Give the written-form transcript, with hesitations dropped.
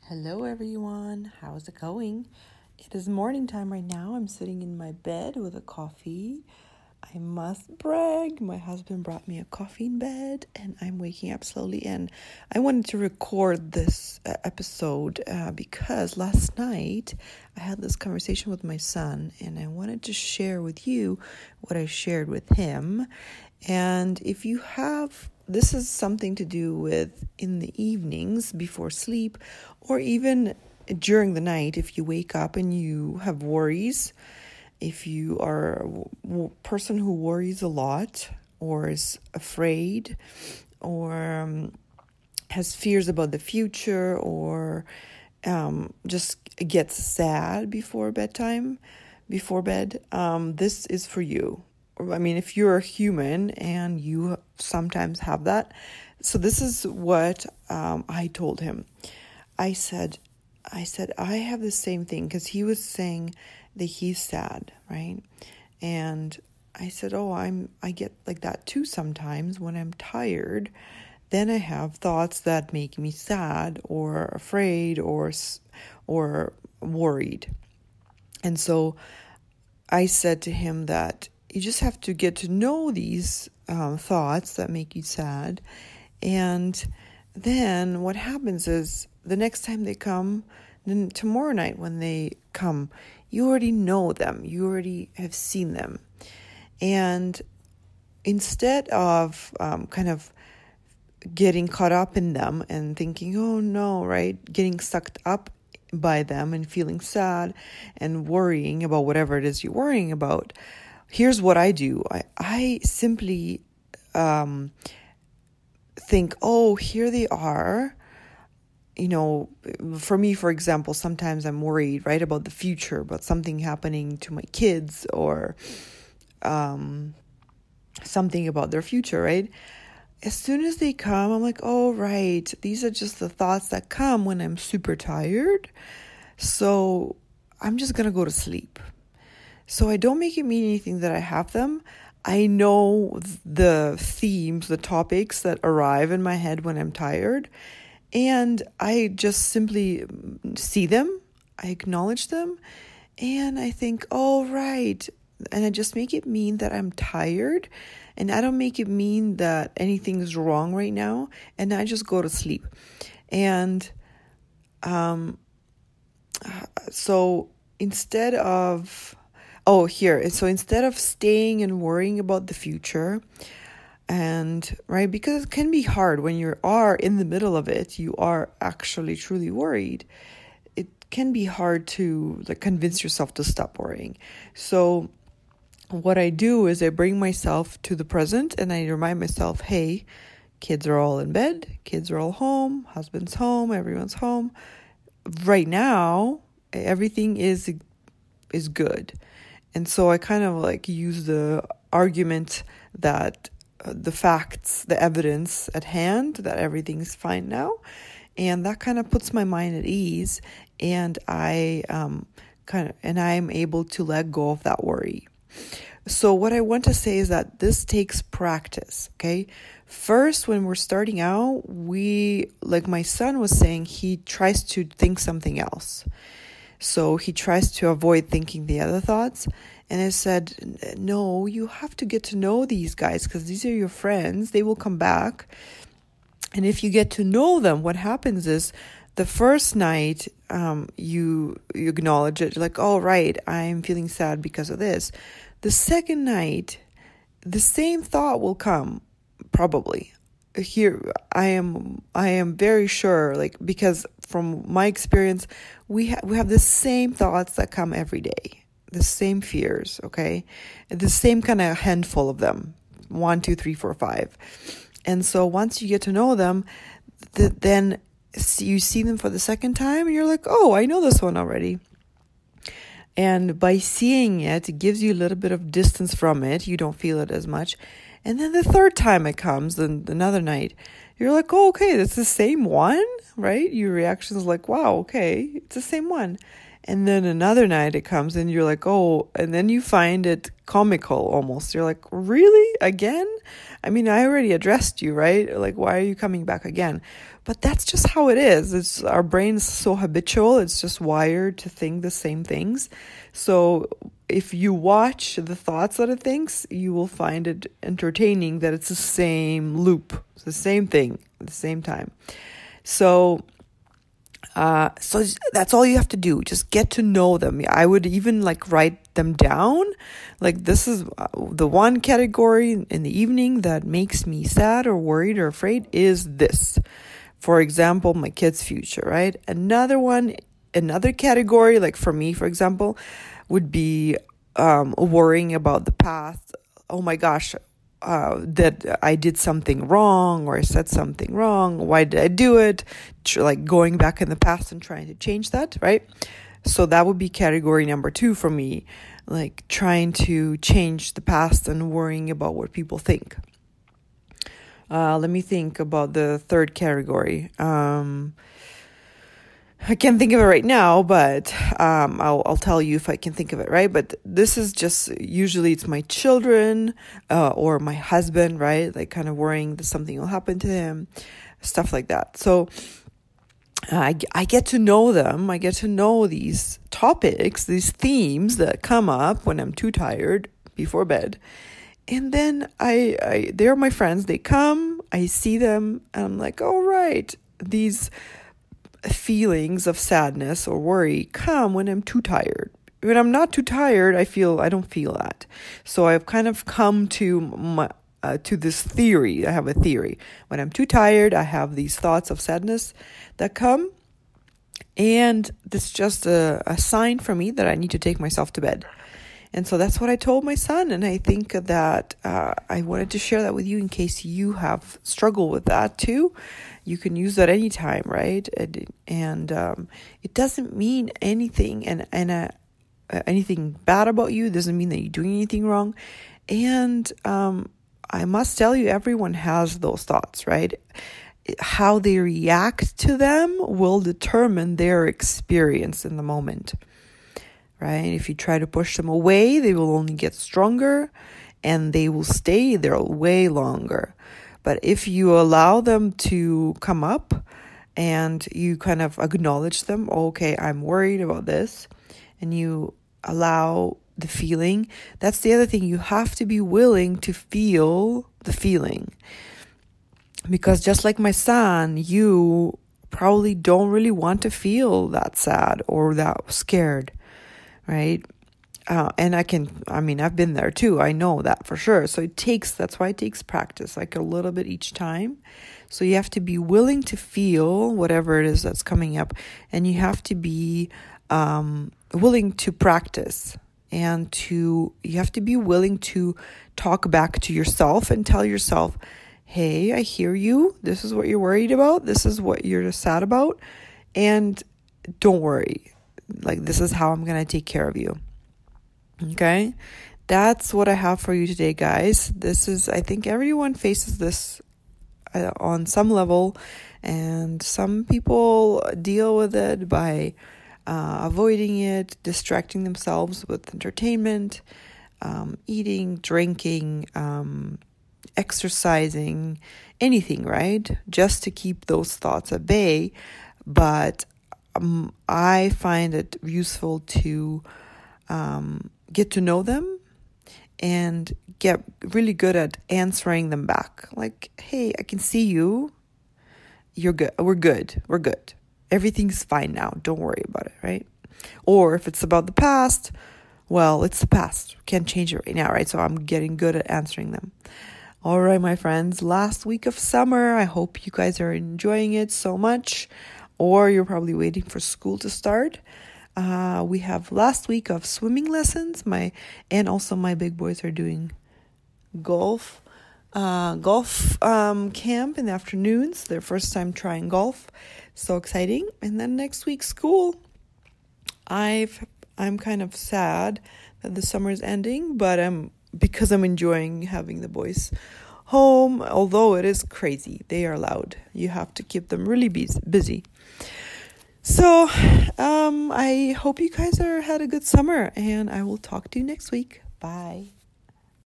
Hello everyone, how's it going? It is morning time right now. I'm sitting in my bed with a coffee. I must brag, my husband brought me a coffee in bed and I'm waking up slowly, and I wanted to record this episode because last night I had this conversation with my son and I wanted to share with you what I shared with him. And if you have, this is something to do with in the evenings before sleep, or even during the night if you wake up and you have worries, if you are a person who worries a lot or is afraid or has fears about the future or just gets sad before bed, this is for you. I mean, if you're a human and you sometimes have that. So this is what I told him. I said, I have the same thing, because he was saying that he's sad, right? And I said, I get like that too sometimes when I'm tired. Then I have thoughts that make me sad or afraid or worried. And so I said to him that you just have to get to know these thoughts that make you sad. And then what happens is the next time they come, then tomorrow night when they come, you already know them. You already have seen them. And instead of kind of getting caught up in them and thinking, oh no, right? Getting sucked up by them and feeling sad and worrying about whatever it is you're worrying about, here's what I do. I simply think, oh, here they are. You know, for me, for example, sometimes I'm worried, right, about the future, about something happening to my kids or something about their future, right? As soon as they come, I'm like, oh, right, these are just the thoughts that come when I'm super tired. So I'm just going to go to sleep. So I don't make it mean anything that I have them. I know the themes, the topics that arrive in my head when I'm tired. And I just simply see them. I acknowledge them. And I think, oh, right. And I just make it mean that I'm tired. And I don't make it mean that anything's wrong right now. And I just go to sleep. And so instead of staying and worrying about the future, and right, because it can be hard when you are in the middle of it, you are actually truly worried. It can be hard to convince yourself to stop worrying. So what I do is I bring myself to the present and I remind myself, hey, kids are all in bed, kids are all home, husband's home, everyone's home. Right now, everything is good. And so I kind of use the argument that the facts, the evidence at hand, that everything's fine now. And that kind of puts my mind at ease. And I'm able to let go of that worry. So what I want to say is that this takes practice, okay? First, when we're starting out, like my son was saying, he tries to think something else. So he tries to avoid thinking the other thoughts. And I said, no, you have to get to know these guys because these are your friends. They will come back. And if you get to know them, what happens is the first night you acknowledge it. You're like, oh, right, I'm feeling sad because of this. The second night, the same thought will come, probably. Here, I am very sure, because from my experience, we have the same thoughts that come every day, the same fears, okay? The same kind of handful of them, 1, 2, 3, 4, 5. And so once you get to know them, then you see them for the second time, and you're like, oh, I know this one already. And by seeing it, it gives you a little bit of distance from it. You don't feel it as much. And then the third time it comes, then another night, you're like, oh, okay, it's the same one, right? Your reaction is like, wow, okay, it's the same one. And then another night it comes and you're like, oh, and then you find it comical almost. You're like, really? Again? I mean, I already addressed you, right? Like, why are you coming back again? But that's just how it is. It's our brain's so habitual. It's just wired to think the same things. So if you watch the thoughts that it thinks, you will find it entertaining that it's the same loop. It's the same thing at the same time. So that's all you have to do. Just get to know them. I would even like write them down. Like, this is the one category in the evening that makes me sad or worried or afraid is this. For example, my kid's future, right? Another category, like for me, for example, would be worrying about the past. Oh my gosh, that I did something wrong or I said something wrong. Why did I do it? Like going back in the past and trying to change that, right? So that would be category number 2 for me, like trying to change the past and worrying about what people think. Let me think about the third category. I can't think of it right now, but I'll tell you if I can think of it, right? But this is just, usually it's my children or my husband, right? Like kind of worrying that something will happen to him, stuff like that. So I get to know them. I get to know these topics, these themes that come up when I'm too tired before bed. And then they're my friends. They come, I see them, and I'm like, all right, these feelings of sadness or worry come when I'm too tired. When I'm not too tired, I don't feel that. So I've kind of come to this theory. I have a theory. When I'm too tired, I have these thoughts of sadness that come, and this is just a sign for me that I need to take myself to bed. And so that's what I told my son, and I think that I wanted to share that with you in case you have struggled with that too. You can use that anytime, right? And it doesn't mean anything, and anything bad about you. It doesn't mean that you're doing anything wrong. And I must tell you, everyone has those thoughts, right? How they react to them will determine their experience in the moment. Right? If you try to push them away, they will only get stronger and they will stay there way longer. But if you allow them to come up and you kind of acknowledge them, okay, I'm worried about this, and you allow the feeling, that's the other thing. You have to be willing to feel the feeling. Because just like my son, you probably don't really want to feel that sad or that scared. Right? And I've been there too. I know that for sure. So that's why it takes practice, like a little bit each time. So you have to be willing to feel whatever it is that's coming up, and you have to be willing to practice, and you have to be willing to talk back to yourself and tell yourself, hey, I hear you. This is what you're worried about. This is what you're sad about. And don't worry. Like, this is how I'm going to take care of you. Okay? That's what I have for you today, guys. I think everyone faces this on some level, and some people deal with it by avoiding it, distracting themselves with entertainment, eating, drinking, exercising, anything, right? Just to keep those thoughts at bay. But I find it useful to get to know them and get really good at answering them back. Like, hey, I can see you. You're good. We're good. Everything's fine now. Don't worry about it, right? Or if it's about the past, well, it's the past. Can't change it right now, right? So I'm getting good at answering them. All right, my friends, last week of summer. I hope you guys are enjoying it so much. Or you're probably waiting for school to start. We have last week of swimming lessons. And also my big boys are doing golf camp in the afternoons. Their first time trying golf. So exciting. And then next week, school. I'm kind of sad that the summer is ending, but because I'm enjoying having the boys home, although it is crazy. They are loud. You have to keep them really busy. So I hope you guys had a good summer, and I will talk to you next week. Bye.